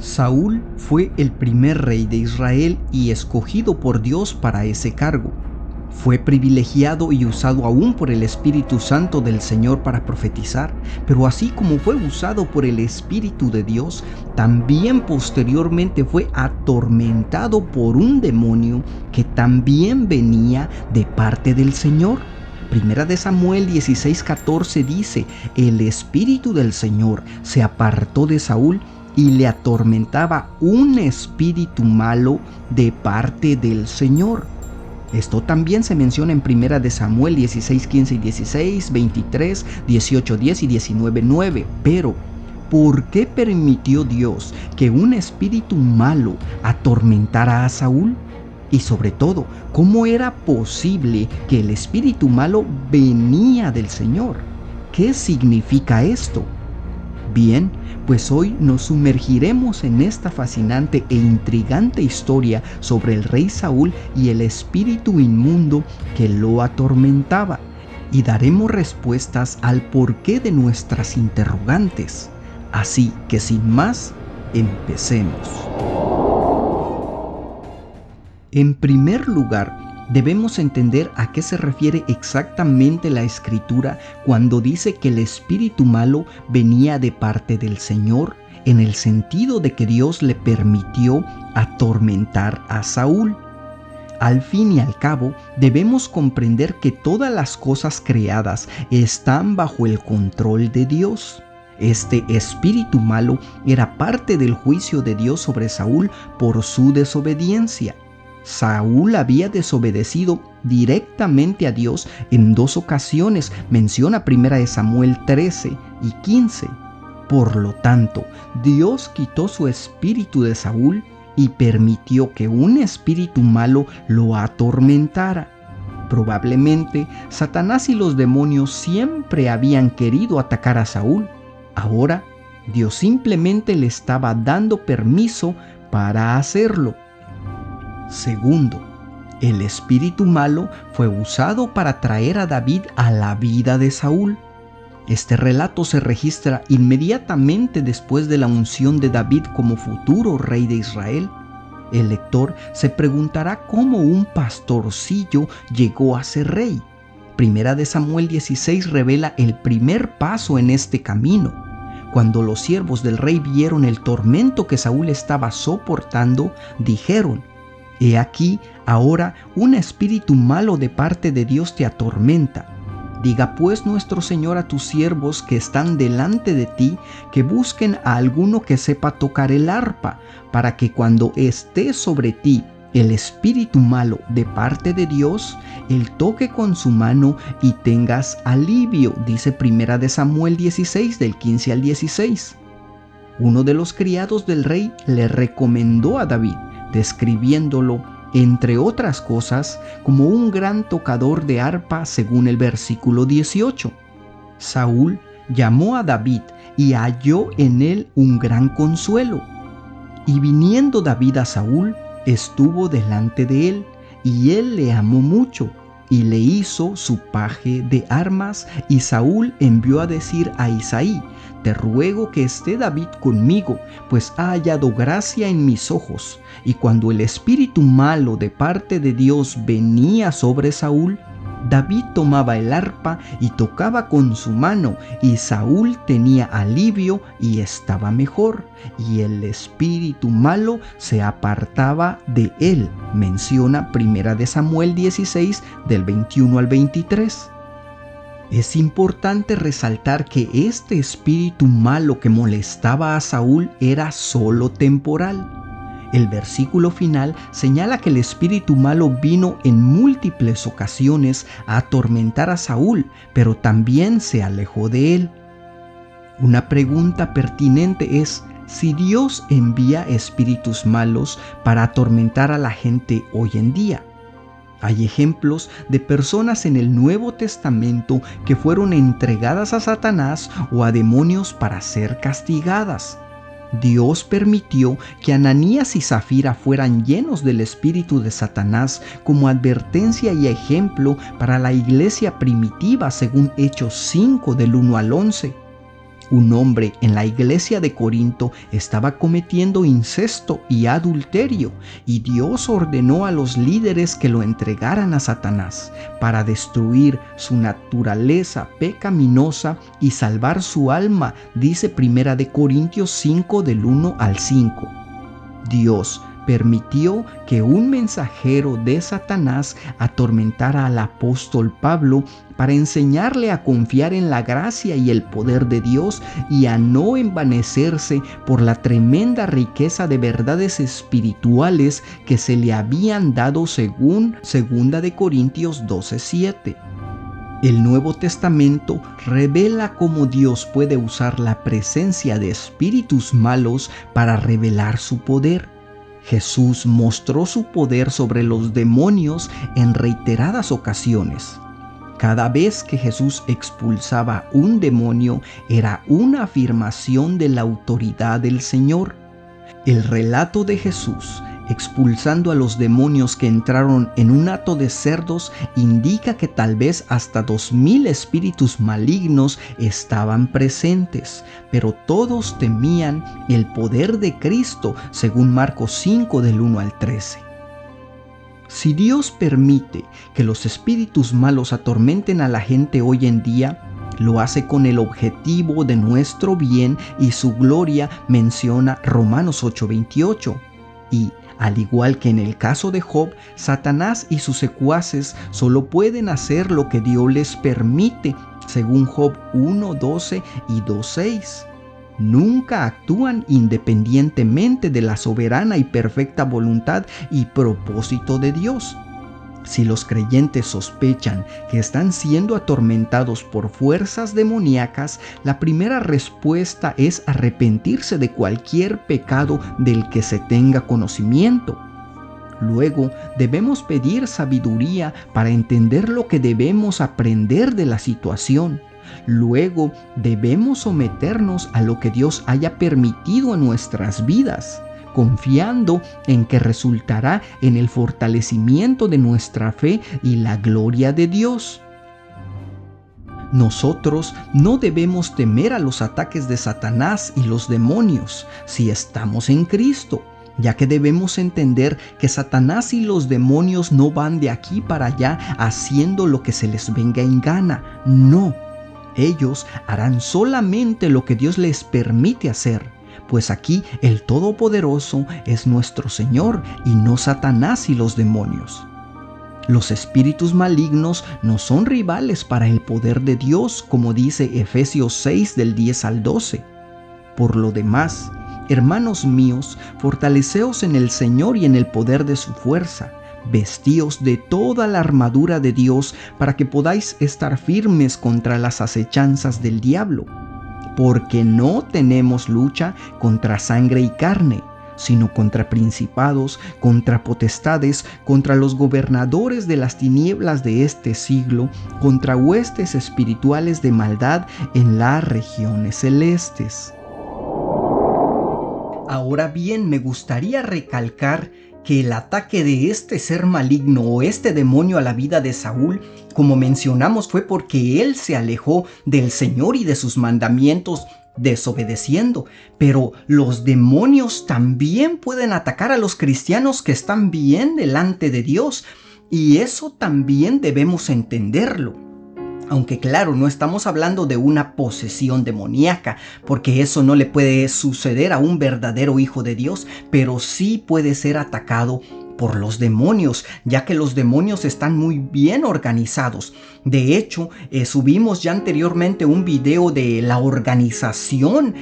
Saúl fue el primer rey de Israel y escogido por Dios para ese cargo. Fue privilegiado y usado aún por el Espíritu Santo del Señor para profetizar, pero así como fue usado por el Espíritu de Dios, también posteriormente fue atormentado por un demonio que también venía de parte del Señor. Primera de Samuel 16:14 dice: el Espíritu del Señor se apartó de Saúl y le atormentaba un espíritu malo de parte del Señor. Esto también se menciona en Primera de Samuel 16:15 y 16, 23, 18:10 y 19:9. Pero, ¿por qué permitió Dios que un espíritu malo atormentara a Saúl? Y sobre todo, ¿cómo era posible que el espíritu malo venía del Señor? ¿Qué significa esto? Bien, pues hoy nos sumergiremos en esta fascinante e intrigante historia sobre el rey Saúl y el espíritu inmundo que lo atormentaba, y daremos respuestas al porqué de nuestras interrogantes. Así que sin más, empecemos. En primer lugar, debemos entender a qué se refiere exactamente la Escritura cuando dice que el espíritu malo venía de parte del Señor, en el sentido de que Dios le permitió atormentar a Saúl. Al fin y al cabo, debemos comprender que todas las cosas creadas están bajo el control de Dios. Este espíritu malo era parte del juicio de Dios sobre Saúl por su desobediencia. Saúl había desobedecido directamente a Dios en 2 ocasiones, menciona 1 Samuel 13 y 15. Por lo tanto, Dios quitó su espíritu de Saúl y permitió que un espíritu malo lo atormentara. Probablemente Satanás y los demonios siempre habían querido atacar a Saúl. Ahora, Dios simplemente le estaba dando permiso para hacerlo. Segundo, el espíritu malo fue usado para traer a David a la vida de Saúl. Este relato se registra inmediatamente después de la unción de David como futuro rey de Israel. El lector se preguntará cómo un pastorcillo llegó a ser rey. Primera de Samuel 16 revela el primer paso en este camino. Cuando los siervos del rey vieron el tormento que Saúl estaba soportando, dijeron: he aquí, ahora un espíritu malo de parte de Dios te atormenta. Diga pues nuestro Señor a tus siervos que están delante de ti, que busquen a alguno que sepa tocar el arpa, para que cuando esté sobre ti el espíritu malo de parte de Dios, él toque con su mano y tengas alivio, dice 1 de Samuel 16, del 15 al 16. Uno de los criados del rey le recomendó a David, describiéndolo, entre otras cosas, como un gran tocador de arpa, según el versículo 18. Saúl llamó a David y halló en él un gran consuelo. Y viniendo David a Saúl, estuvo delante de él, y él le amó mucho, y le hizo su paje de armas. Y Saúl envió a decir a Isaí: te ruego que esté David conmigo, pues ha hallado gracia en mis ojos. Y cuando el espíritu malo de parte de Dios venía sobre Saúl, David tomaba el arpa y tocaba con su mano, y Saúl tenía alivio y estaba mejor, y el espíritu malo se apartaba de él. Menciona 1 de Samuel 16, del 21 al 23. Es importante resaltar que este espíritu malo que molestaba a Saúl era solo temporal. El versículo final señala que el espíritu malo vino en múltiples ocasiones a atormentar a Saúl, pero también se alejó de él. Una pregunta pertinente es: si Dios envía espíritus malos para atormentar a la gente hoy en día. Hay ejemplos de personas en el Nuevo Testamento que fueron entregadas a Satanás o a demonios para ser castigadas. Dios permitió que Ananías y Zafira fueran llenos del espíritu de Satanás como advertencia y ejemplo para la iglesia primitiva, según Hechos 5, del 1 al 11. Un hombre en la iglesia de Corinto estaba cometiendo incesto y adulterio, y Dios ordenó a los líderes que lo entregaran a Satanás para destruir su naturaleza pecaminosa y salvar su alma, dice 1 Corintios 5 del 1 al 5. Dios permitió que un mensajero de Satanás atormentara al apóstol Pablo para enseñarle a confiar en la gracia y el poder de Dios y a no envanecerse por la tremenda riqueza de verdades espirituales que se le habían dado según 2 Corintios 12:7. El Nuevo Testamento revela cómo Dios puede usar la presencia de espíritus malos para revelar su poder. Jesús mostró su poder sobre los demonios en reiteradas ocasiones. Cada vez que Jesús expulsaba un demonio era una afirmación de la autoridad del Señor. El relato de Jesús expulsando a los demonios que entraron en un hato de cerdos indica que tal vez hasta 2000 espíritus malignos estaban presentes, pero todos temían el poder de Cristo, según Marcos 5 del 1 al 13. Si Dios permite que los espíritus malos atormenten a la gente hoy en día, lo hace con el objetivo de nuestro bien y su gloria, menciona Romanos 8:28. Y, al igual que en el caso de Job, Satanás y sus secuaces solo pueden hacer lo que Dios les permite, según Job 1:12 y 2:6. Nunca actúan independientemente de la soberana y perfecta voluntad y propósito de Dios. Si los creyentes sospechan que están siendo atormentados por fuerzas demoníacas, la primera respuesta es arrepentirse de cualquier pecado del que se tenga conocimiento. Luego, debemos pedir sabiduría para entender lo que debemos aprender de la situación. Luego, debemos someternos a lo que Dios haya permitido en nuestras vidas, confiando en que resultará en el fortalecimiento de nuestra fe y la gloria de Dios. Nosotros no debemos temer a los ataques de Satanás y los demonios si estamos en Cristo, ya que debemos entender que Satanás y los demonios no van de aquí para allá haciendo lo que se les venga en gana. No, ellos harán solamente lo que Dios les permite hacer. Pues aquí el Todopoderoso es nuestro Señor y no Satanás y los demonios. Los espíritus malignos no son rivales para el poder de Dios, como dice Efesios 6 del 10 al 12. Por lo demás, hermanos míos, fortaleceos en el Señor y en el poder de su fuerza. Vestíos de toda la armadura de Dios para que podáis estar firmes contra las acechanzas del diablo. Porque no tenemos lucha contra sangre y carne, sino contra principados, contra potestades, contra los gobernadores de las tinieblas de este siglo, contra huestes espirituales de maldad en las regiones celestes. Ahora bien, me gustaría recalcar que el ataque de este ser maligno o este demonio a la vida de Saúl, como mencionamos, fue porque él se alejó del Señor y de sus mandamientos, desobedeciendo. Pero los demonios también pueden atacar a los cristianos que están bien delante de Dios, y eso también debemos entenderlo. Aunque claro, no estamos hablando de una posesión demoníaca, porque eso no le puede suceder a un verdadero hijo de Dios, pero sí puede ser atacado por los demonios, ya que los demonios están muy bien organizados. De hecho, subimos ya anteriormente un video de la organización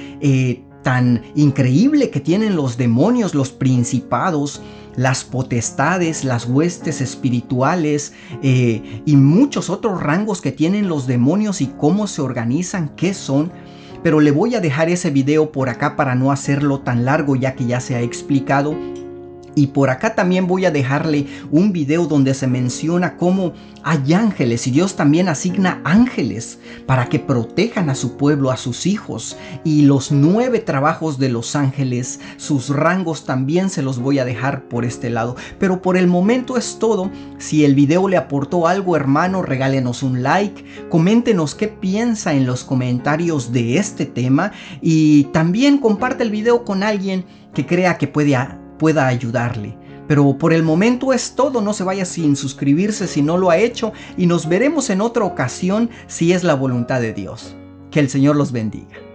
tan increíble que tienen los demonios, los principados, las potestades, las huestes espirituales y muchos otros rangos que tienen los demonios y cómo se organizan, qué son. Pero le voy a dejar ese video por acá para no hacerlo tan largo, ya que ya se ha explicado. Y por acá también voy a dejarle un video donde se menciona cómo hay ángeles y Dios también asigna ángeles para que protejan a su pueblo, a sus hijos. Y los 9 trabajos de los ángeles, sus rangos también se los voy a dejar por este lado. Pero por el momento es todo. Si el video le aportó algo, hermano, regálenos un like, coméntenos qué piensa en los comentarios de este tema y también comparte el video con alguien que crea que pueda ayudarle. Pero por el momento es todo, no se vaya sin suscribirse si no lo ha hecho y nos veremos en otra ocasión si es la voluntad de Dios. Que el Señor los bendiga.